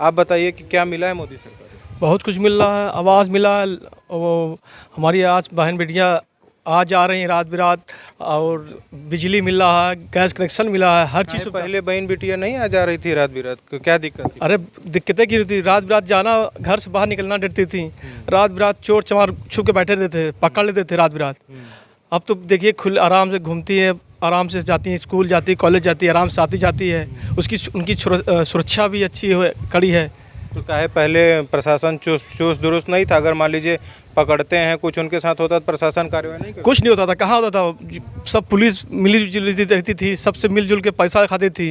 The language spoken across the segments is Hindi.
आप बताइए कि क्या मिला है मोदी सरकार से? बहुत कुछ मिल रहा है, आवास मिला है, वो हमारी आज बहन बेटियां आ जा रही हैं रात बिरात, और बिजली मिल रहा है, गैस कनेक्शन मिला है, हर चीज़। पहले बहन बिटिया नहीं आ जा रही थी रात बिरात, क्या दिक्कत थी? अरे दिक्कतें की होती, रात बिरात जाना, घर से बाहर निकलना डरती थी। रात बिरात चोर चमार छुप के बैठे रहते थे, पकड़ लेते थे रात बिरात। अब तो देखिए खुले आराम से घूमती है, आराम से जाती है, स्कूल जाती है, कॉलेज जाती है, आराम से आती जाती है। उसकी उनकी सुरक्षा भी अच्छी है, कड़ी है। तो काहे पहले प्रशासन चुस्त दुरुस्त नहीं था? अगर मान लीजिए पकड़ते हैं, कुछ उनके साथ होता तो प्रशासन कार्रवाई नहीं करता? कुछ नहीं होता था, कहाँ होता था? सब पुलिस मिली जुली रहती थी, सबसे मिलजुल के पैसा खाती थी,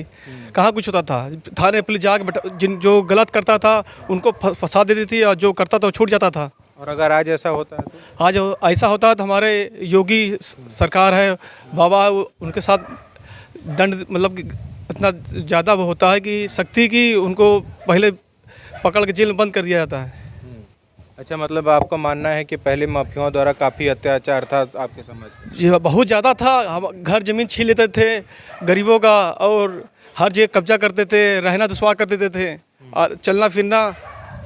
कहाँ कुछ होता था? थाने पुलिस जाके जो गलत करता था उनको फंसा देती थी, और जो करता था वो छूट जाता था। और अगर आज ऐसा होता है तो? आज ऐसा होता है तो हमारे योगी सरकार है, बाबा, उनके साथ दंड मतलब कि इतना ज़्यादा वो होता है कि सख्ती की, उनको पहले पकड़ के जेल में बंद कर दिया जाता है। अच्छा, मतलब आपका मानना है कि पहले माफियाओं द्वारा काफ़ी अत्याचार था आपके समझ में? ये बहुत ज़्यादा था। हम घर ज़मीन छीन लेते थे गरीबों का, और हर जगह कब्जा करते थे, रहना दुश्वार कर देते थे, और चलना फिरना।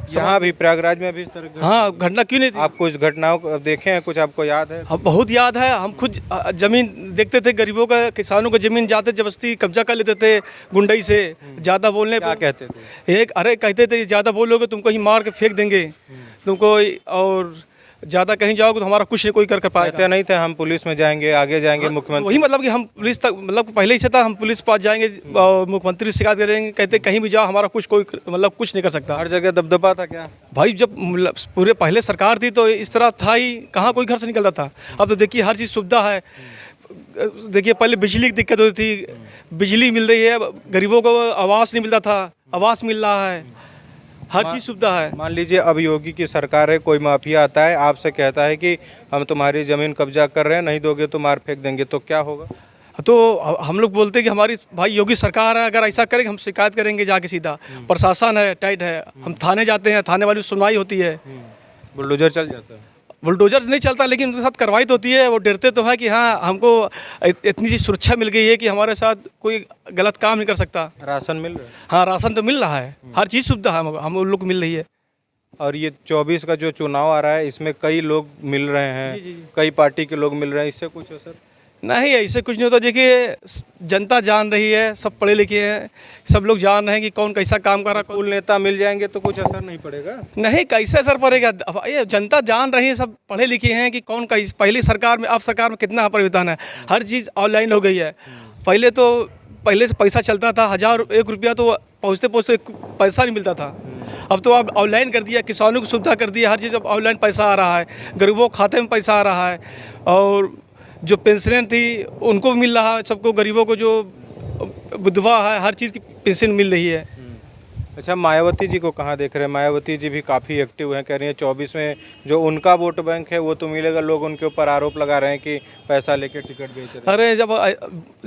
यहाँ भी प्रयागराज में भी इस तरह हाँ, घटना क्यों नहीं थी? आप कुछ घटनाओं को देखे हैं, कुछ आपको याद है? हम बहुत याद है। हम खुद ज़मीन देखते थे, गरीबों का, किसानों का ज़मीन जाते जबरदस्ती कब्जा कर लेते थे गुंडई से। ज़्यादा बोलने क्या पर कहते थे? अरे कहते थे ज़्यादा बोलोगे तुमको ही मार के फेंक देंगे तुमको, और ज़्यादा कहीं जाओगे तो हमारा कुछ नहीं कोई कर पाएगा। कहते नहीं थे हम पुलिस में जाएंगे, आगे जाएंगे, मुख्यमंत्री? वही मतलब कि हम पुलिस तक, मतलब पहले ही से था, हम पुलिस पास जाएंगे और मुख्यमंत्री से शिकायत करेंगे। कहते कहीं भी जाओ हमारा कुछ कोई मतलब कुछ नहीं कर सकता। हर जगह दबदबा था क्या? भाई जब पूरे पहले सरकार थी तो इस तरह था ही, कहाँ कोई घर से निकलता था। अब तो देखिए हर चीज़ सुविधा है। देखिए पहले बिजली की दिक्कत होती थी, बिजली मिल रही है, गरीबों को आवास नहीं मिलता था, आवास मिल रहा है, हर चीज़ सुविधा है। मान लीजिए अब योगी की सरकार है, कोई माफिया आता है आपसे कहता है कि हम तुम्हारी ज़मीन कब्जा कर रहे हैं, नहीं दोगे तो मार फेंक देंगे, तो क्या होगा? तो हम लोग बोलते हैं कि हमारी भाई योगी सरकार है, अगर ऐसा करेंगे हम शिकायत करेंगे जाके सीधा। प्रशासन है टाइट है, हम थाने जाते हैं, थाने वाली सुनवाई होती है। बुलडोजर चल जाता है? बुलडोजर नहीं चलता, लेकिन उनके साथ कार्रवाई तो होती है। वो डरते तो है कि हाँ हमको इतनी सी सुरक्षा मिल गई है कि हमारे साथ कोई गलत काम नहीं कर सकता। राशन मिल रहा है? हाँ, राशन तो मिल रहा है, हर चीज़ सुविधा है हम उन लोग को मिल रही है। और ये 24 का जो चुनाव आ रहा है, इसमें कई लोग मिल रहे हैं, जी। कई पार्टी के लोग मिल रहे हैं, इससे कुछ असर? नहीं, ऐसे कुछ नहीं होता। देखिए जनता जान रही है, सब पढ़े लिखे हैं, सब लोग जान रहे हैं कि कौन कैसा काम कर रहा है। कुल नेता मिल जाएंगे तो कुछ असर नहीं पड़ेगा? नहीं, कैसे असर पड़ेगा? ये जनता जान रही है, सब पढ़े लिखे हैं कि कौन कैसे। पहली सरकार में अब सरकार में कितना परिवर्तन है, हर चीज़ ऑनलाइन हो गई है। पहले से पैसा चलता था, 1,000 रुपया तो पहुँचते पहुँचते पैसा नहीं मिलता था। अब तो अब ऑनलाइन कर दिया, किसानों को सुविधा कर दिया, हर चीज़ अब ऑनलाइन पैसा आ रहा है, गरीबों के खाते में पैसा आ रहा है, और जो पेंशन थी उनको मिल रहा है, सबको, गरीबों को जो विधवा है हर चीज़ की पेंशन मिल रही है। अच्छा, मायावती जी को कहाँ देख रहे हैं? मायावती जी भी काफ़ी एक्टिव हैं, कह रही हैं 24 में जो उनका वोट बैंक है वो तो मिलेगा। लोग उनके ऊपर आरोप लगा रहे हैं कि पैसा लेके टिकट बेच रहे हैं। अरे जब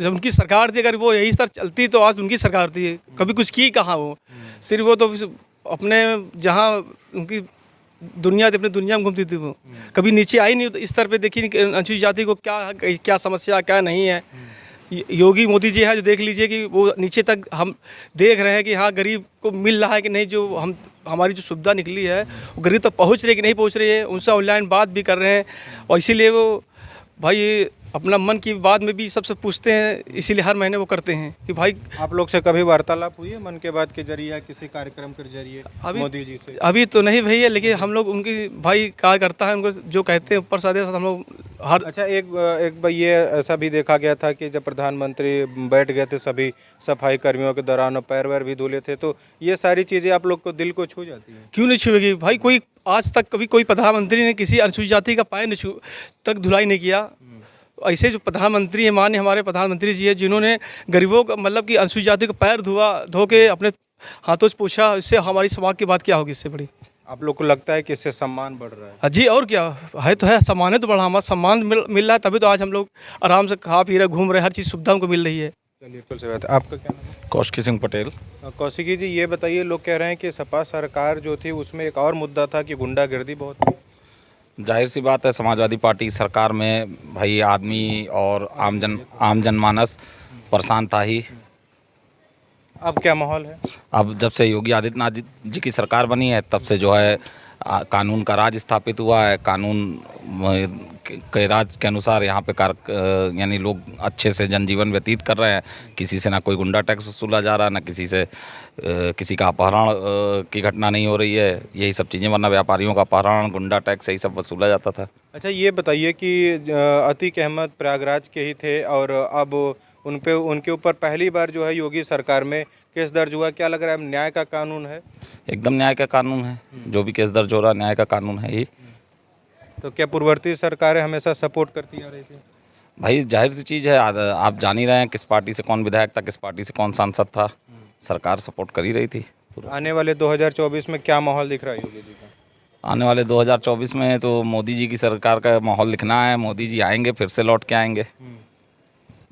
उनकी सरकार थी, अगर वो यही तरह चलती तो आज उनकी सरकार थी, कभी कुछ की कहाँ वो। सिर्फ वो तो अपने जहाँ उनकी दुनिया थी, अपनी दुनिया में घूमती थी, वो कभी नीचे आई नहीं। तो इस तरह पे देखी अनुसूचित जाति को क्या समस्या क्या नहीं है। योगी मोदी जी है, जो देख लीजिए कि वो नीचे तक हम देख रहे हैं कि हाँ गरीब को मिल रहा है कि नहीं, जो हमारी जो सुविधा निकली है वो गरीब तक पहुंच रही है कि नहीं पहुंच रही है। उनसे ऑनलाइन बात भी कर रहे हैं, और इसीलिए वो भाई अपना मन की बात में भी सबसे पूछते हैं, इसीलिए हर महीने वो करते हैं कि भाई। आप लोग से कभी वार्तालाप हुई है मन के बात के जरिए या किसी कार्यक्रम के जरिए मोदी जी से? अभी तो नहीं भई है, लेकिन हम लोग उनकी भाई कार्यकर्ता है, उनको जो कहते हैं ऊपर से हम लोग हर। अच्छा, एक बार ये ऐसा भी देखा गया था कि जब प्रधानमंत्री बैठ गए थे सभी सफाई कर्मियों के दौरान, और पैर वैर भी धुले थे, तो ये सारी चीज़ें आप लोग को दिल को छू जाती हैं? क्यों नहीं छुएगी भाई? कोई आज तक कभी कोई प्रधानमंत्री ने किसी अनुसूचित जाति का पैर तक धुलाई नहीं किया। ऐसे जो प्रधानमंत्री हैं, माननीय हमारे प्रधानमंत्री जी है, जिन्होंने गरीबों का मतलब कि अनुसूचित जाति का पैर धो के अपने हाथों से पूछा, इससे हमारी समाज की बात क्या होगी इससे बड़ी? आप लोग को लगता है कि इससे सम्मान बढ़ रहा है? जी, और क्या है, तो है, सम्मान है तो बढ़ा, हमारा सम्मान मिल रहा है, तभी तो आज हम लोग आराम से खा पी रहे, घूम रहे, हर चीज़ सुविधा हमको मिल रही है। चलिए, कुल से बात। आपका क्या नाम है? कौशिकी सिंह पटेल। कौशिकी जी, ये बताइए, लोग कह रहे हैं कि सपा सरकार जो थी उसमें एक और मुद्दा था कि गुंडागर्दी बहुत थी। जाहिर सी बात है, समाजवादी पार्टी सरकार में भाई आदमी और आम जनमानस परेशान था ही। अब क्या माहौल है? अब जब से योगी आदित्यनाथ जी की सरकार बनी है तब से जो है कानून का राज स्थापित हुआ है। कानून के राज के अनुसार यहाँ पे यानी लोग अच्छे से जनजीवन व्यतीत कर रहे हैं। किसी से ना कोई गुंडा टैक्स वसूला जा रहा है, ना किसी से किसी का अपहरण की घटना नहीं हो रही है। यही सब चीज़ें, वरना व्यापारियों का अपहरण, गुंडा टैक्स, यही सब वसूला जाता था। अच्छा, ये बताइए कि अतीक अहमद प्रयागराज के ही थे और अब उनके ऊपर पहली बार जो है योगी सरकार में केस दर्ज हुआ। क्या लग रहा है, न्याय का कानून है? एकदम न्याय का कानून है। जो भी केस दर्ज हो रहा है न्याय का कानून है ही। तो क्या पूर्ववर्ती सरकारें हमेशा सपोर्ट करती आ रही थी? भाई जाहिर सी चीज़ है, आप जान ही रहे हैं किस पार्टी से कौन विधायक था, किस पार्टी से कौन सांसद था। सरकार सपोर्ट कर ही रही थी। आने वाले 2024 में क्या माहौल दिख रहा है योगी जी का? आने वाले 2024 में तो मोदी जी की सरकार का माहौल दिखना है। मोदी जी आएंगे, फिर से लौट के आएंगे।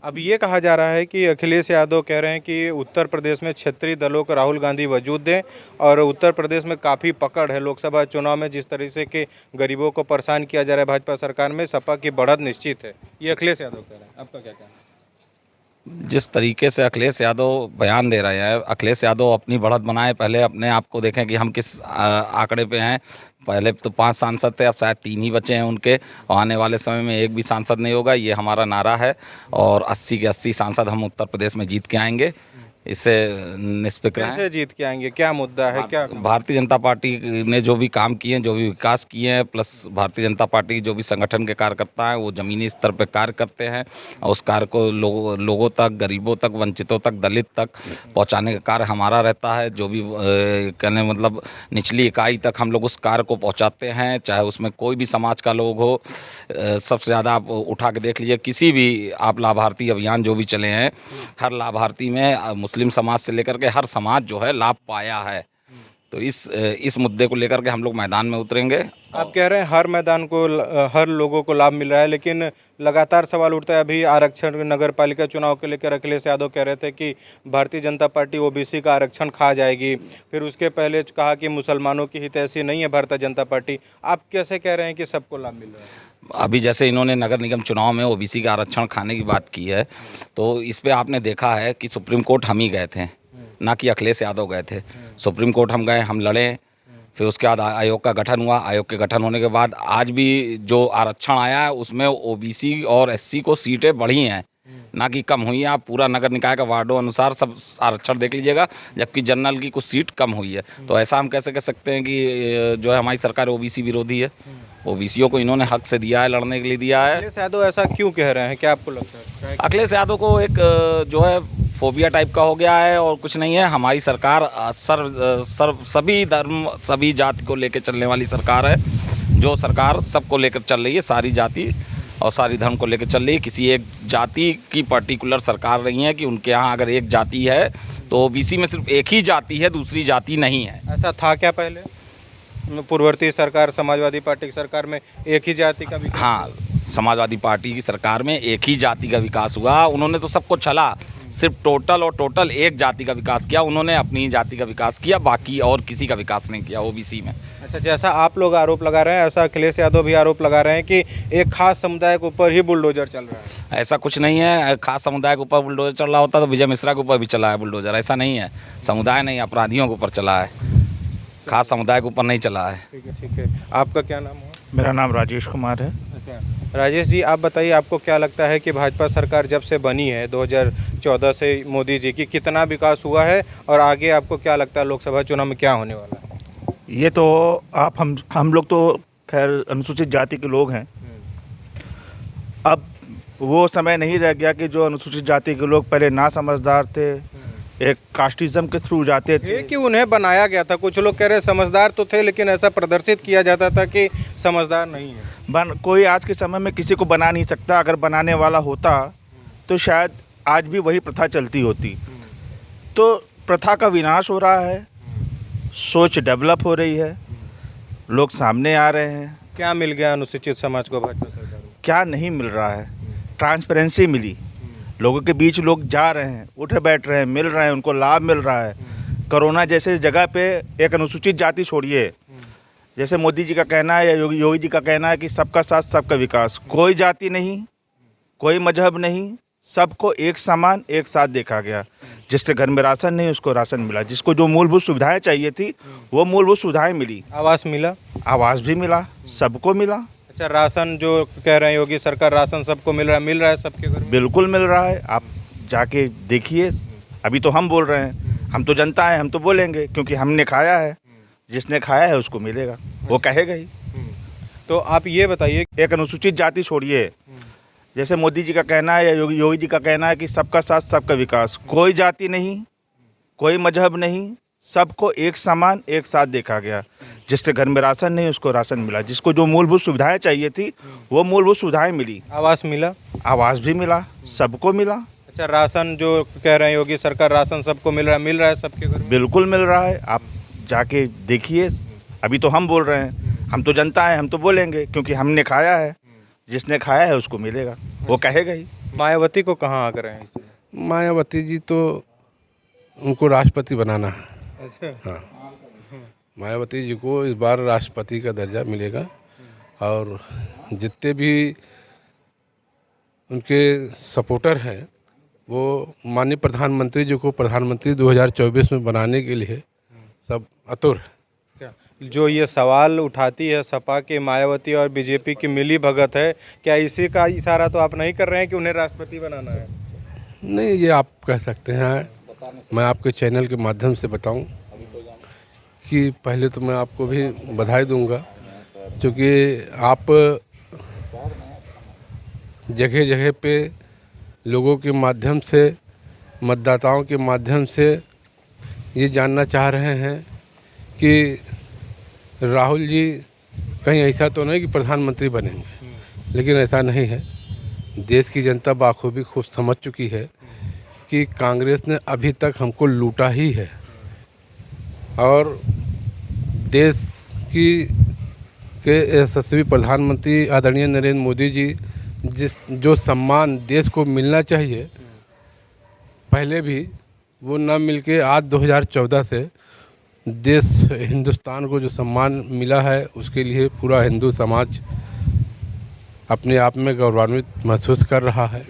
अब ये कहा जा रहा है कि अखिलेश यादव कह रहे हैं कि उत्तर प्रदेश में क्षेत्रीय दलों को राहुल गांधी वजूद दें और उत्तर प्रदेश में काफ़ी पकड़ है। लोकसभा चुनाव में जिस तरीके से के गरीबों को परेशान किया जा रहा है भाजपा सरकार में, सपा की बढ़त निश्चित है। ये अखिलेश यादव कह रहे हैं, आपका क्या कहना है? जिस तरीके से अखिलेश यादव बयान दे रहे हैं, अखिलेश यादव अपनी बढ़त बनाए, पहले अपने आप को देखें कि हम किस आंकड़े पे हैं। पहले तो 5 सांसद थे, अब शायद 3 ही बचे हैं उनके, और आने वाले समय में एक भी सांसद नहीं होगा। ये हमारा नारा है और 80 के 80 सांसद हम उत्तर प्रदेश में जीत के आएंगे। इससे निष्पक्ष हैं। कैसे जीत के आएंगे, क्या मुद्दा है, क्या? भारतीय जनता पार्टी ने जो भी काम किए हैं, जो भी विकास किए हैं, प्लस भारतीय जनता पार्टी जो भी संगठन के कार्यकर्ता हैं वो ज़मीनी स्तर पर कार्य करते हैं और उस कार्य को लोगों तक, गरीबों तक, वंचितों तक, दलित तक पहुंचाने का कार्य हमारा रहता है। जो भी कहने मतलब निचली इकाई तक हम लोग उस कार्य को पहुंचाते हैं, चाहे उसमें कोई भी समाज का लोग हो। सबसे ज़्यादा आप उठा के देख लीजिए, किसी भी आप लाभार्थी अभियान जो भी चले हैं, हर लाभार्थी में मुस्लिम समाज से लेकर के हर समाज जो है लाभ पाया है। तो इस मुद्दे को लेकर के हम लोग मैदान में उतरेंगे। आप कह रहे हैं हर मैदान को, हर लोगों को लाभ मिल रहा है, लेकिन लगातार सवाल उठता है। अभी आरक्षण नगर पालिका चुनाव को लेकर अखिलेश यादव कह रहे थे कि भारतीय जनता पार्टी ओबीसी का आरक्षण खा जाएगी। फिर उसके पहले कहा कि मुसलमानों की हितैषी नहीं है भारतीय जनता पार्टी। आप कैसे कह रहे हैं कि सबको लाभ मिल रहा है? अभी जैसे इन्होंने नगर निगम चुनाव में ओबीसी का आरक्षण खाने की बात की है, तो इस पे आपने देखा है कि सुप्रीम कोर्ट हम ही गए थे, ना कि अखिलेश यादव गए थे। सुप्रीम कोर्ट हम गए, हम लड़े, फिर उसके बाद आयोग का गठन हुआ। आयोग के गठन होने के बाद आज भी जो आरक्षण आया है उसमें ओबीसी और एससी को सीटें बढ़ी हैं, ना कि कम हुई है। आप पूरा नगर निकाय का वार्डों अनुसार सब आरक्षण देख लीजिएगा, जबकि जनरल की कुछ सीट कम हुई है। तो ऐसा हम कैसे कह सकते हैं कि जो है हमारी सरकार ओबीसी विरोधी है? ओबीसीओं को इन्होंने हक से दिया है, लड़ने के लिए दिया है। अखिलेश यादव ऐसा क्यों कह रहे हैं, क्या आपको लगता है? अखिलेश यादव को एक जो है फोबिया टाइप का हो गया है और कुछ नहीं है। हमारी सरकार सभी धर्म, सभी जाति को लेकर चलने वाली सरकार है। जो सरकार सबको लेकर चल रही है, सारी जाति और सारी धर्म को लेकर चल रही है। किसी एक जाति की पर्टिकुलर सरकार नहीं है कि उनके यहाँ अगर एक जाति है तो ओबीसी में सिर्फ एक ही जाति है, दूसरी जाति नहीं है। ऐसा था क्या पहले पूर्ववर्ती सरकार, समाजवादी पार्टी की सरकार में एक ही जाति का विकास? हाँ, समाजवादी पार्टी की सरकार में एक ही जाति का विकास हुआ। उन्होंने तो सबको छला, सिर्फ टोटल एक जाति का विकास किया। उन्होंने अपनी ही जाति का विकास किया, बाकी और किसी का विकास नहीं किया ओबीसी में। अच्छा, जैसा आप लोग आरोप लगा रहे हैं, ऐसा अखिलेश यादव भी आरोप लगा रहे हैं कि एक खास समुदाय के ऊपर ही बुलडोजर चल रहा है। ऐसा कुछ नहीं है। खास समुदाय के ऊपर बुलडोजर चल रहा होता तो विजय मिश्रा के ऊपर भी चला है बुलडोजर। ऐसा नहीं है, समुदाय नहीं, अपराधियों के ऊपर चला है, खास समुदाय के ऊपर नहीं चला है। ठीक है। आपका क्या नाम है? मेरा नाम राजेश कुमार है। अच्छा, राजेश जी, आप बताइए, आपको क्या लगता है कि भाजपा सरकार जब से बनी है 2014 से मोदी जी की, कितना विकास हुआ है और आगे आपको क्या लगता है लोकसभा चुनाव में क्या होने वाला है? ये तो आप हम लोग तो खैर अनुसूचित जाति के लोग हैं। अब वो समय नहीं रह गया कि जो अनुसूचित जाति के लोग पहले ना समझदार थे, एक कास्टिज्म के थ्रू जाते थे कि उन्हें बनाया गया था। कुछ लोग कह रहे हैं समझदार तो थे, लेकिन ऐसा प्रदर्शित किया जाता था कि समझदार नहीं है। कोई आज के समय में किसी को बना नहीं सकता। अगर बनाने वाला होता तो शायद आज भी वही प्रथा चलती होती। तो प्रथा का विनाश हो रहा है, सोच डेवलप हो रही है, लोग सामने आ रहे हैं। क्या मिल गया अनुसूचित समाज को भाजपा सरकार को? क्या नहीं मिल रहा है? ट्रांसपेरेंसी मिली, लोगों के बीच लोग जा रहे हैं, उठे बैठ रहे हैं, मिल रहे हैं, उनको लाभ मिल रहा है। कोरोना जैसे जगह पे एक अनुसूचित जाति छोड़िए, जैसे मोदी जी का कहना है या योगी जी का कहना है कि सबका साथ सबका विकास, कोई जाति नहीं, कोई मजहब नहीं, सबको एक समान एक साथ देखा गया। जिसके घर में राशन नहीं उसको राशन मिला, जिसको जो मूलभूत सुविधाएं चाहिए थी वो मूलभूत सुविधाएं मिली, आवास मिला। आवास भी मिला, सबको मिला, अच्छा, राशन जो कह रहे हैं योगी सरकार, राशन सबको मिल रहा है सबके घर में? बिल्कुल मिल रहा है। आप जाके देखिए, अभी तो हम बोल रहे हैं, हम तो जनता है, हम तो बोलेंगे क्योंकि हमने खाया है। जिसने खाया है उसको मिलेगा, वो कहेगा ही। तो आप ये बताइए, एक अनुसूचित जाति छोड़िए, जैसे मोदी जी का कहना है या योगी जी का कहना है कि सबका साथ सबका विकास, कोई जाति नहीं, कोई मजहब नहीं, सबको एक समान एक साथ देखा गया। जिसके घर में राशन नहीं उसको राशन मिला, जिसको जो मूलभूत सुविधाएं चाहिए थी वो मूलभूत सुविधाएं मिली, आवास मिला। आवास भी मिला, सबको मिला, अच्छा, राशन जो कह रहे हैं योगी सरकार, राशन सबको मिल रहा है सबके घर में? बिल्कुल मिल रहा है। आप जाके देखिए, अभी तो हम बोल रहे हैं, हम तो जनता है, हम तो बोलेंगे क्योंकि हमने खाया है। जिसने खाया है उसको मिलेगा, वो कहेगा ही। मायावती को कहाँ आकर हैं इसमें? मायावती जी तो उनको राष्ट्रपति बनाना है। अच्छा, हाँ, मायावती जी को इस बार राष्ट्रपति का दर्जा मिलेगा और जितने भी उनके सपोर्टर हैं वो माननीय प्रधानमंत्री जी को प्रधानमंत्री 2024 में बनाने के लिए सब आतुर है। क्या जो ये सवाल उठाती है सपा के, मायावती और बीजेपी की मिली भगत है, क्या इसी का इशारा तो आप नहीं कर रहे हैं कि उन्हें राष्ट्रपति बनाना है? नहीं, ये आप कह सकते हैं। मैं आपके चैनल के माध्यम से बताऊं कि पहले तो मैं आपको भी बधाई दूंगा क्योंकि आप जगह जगह पे लोगों के माध्यम से, मतदाताओं के माध्यम से ये जानना चाह रहे हैं कि राहुल जी कहीं ऐसा तो नहीं कि प्रधानमंत्री बनेंगे, लेकिन ऐसा नहीं है। देश की जनता बाखूबी खूब समझ चुकी है कि कांग्रेस ने अभी तक हमको लूटा ही है और देश की के यशस्वी प्रधानमंत्री आदरणीय नरेंद्र मोदी जी जो सम्मान देश को मिलना चाहिए पहले भी वो ना मिलके आज 2014 से देश हिंदुस्तान को जो सम्मान मिला है उसके लिए पूरा हिंदू समाज अपने आप में गौरवान्वित महसूस कर रहा है।